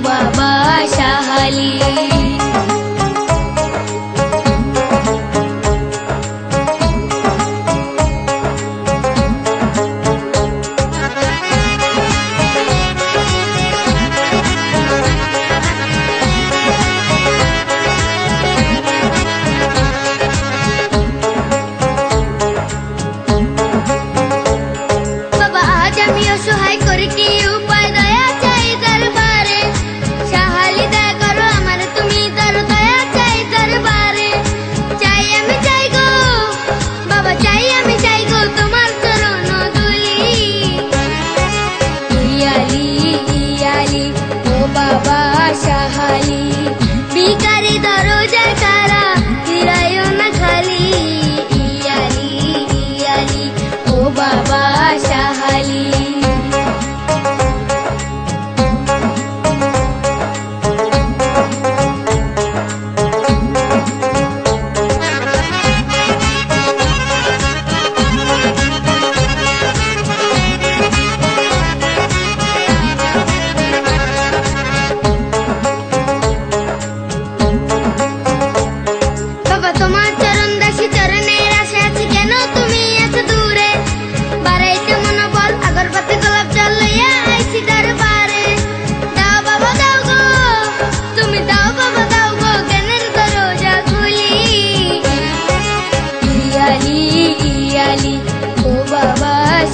বাবা শাহালি। বাবা শাহালি ভিখারি দরজায় খাড়া ফিরায়ও না খালি। ইয়ালি ইয়ালি ও বাবা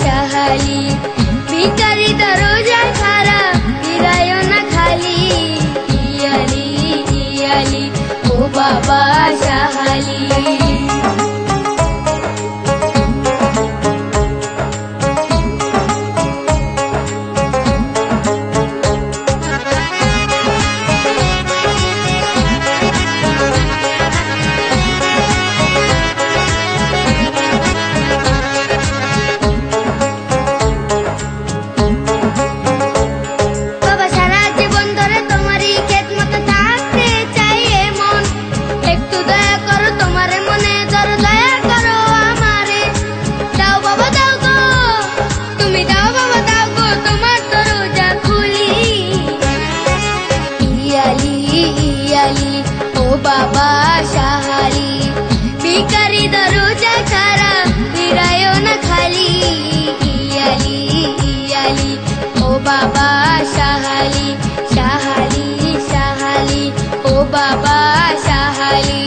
শাহালি। ভিখারি দরজায় খাড়া ফিরায়ও না খালি। ইয়ালি ইয়ালি ও বাবা শাহালি। ও বাবা শাহালি ভিখারি দরজায় খাড়া ফিরায়ও না খালি। ইয়ালি ইয়ালি ও বাবা শাহালি শাহালি শাহালি ও বাবা শাহালি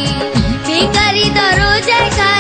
ভিখারি দরজায় খাড়া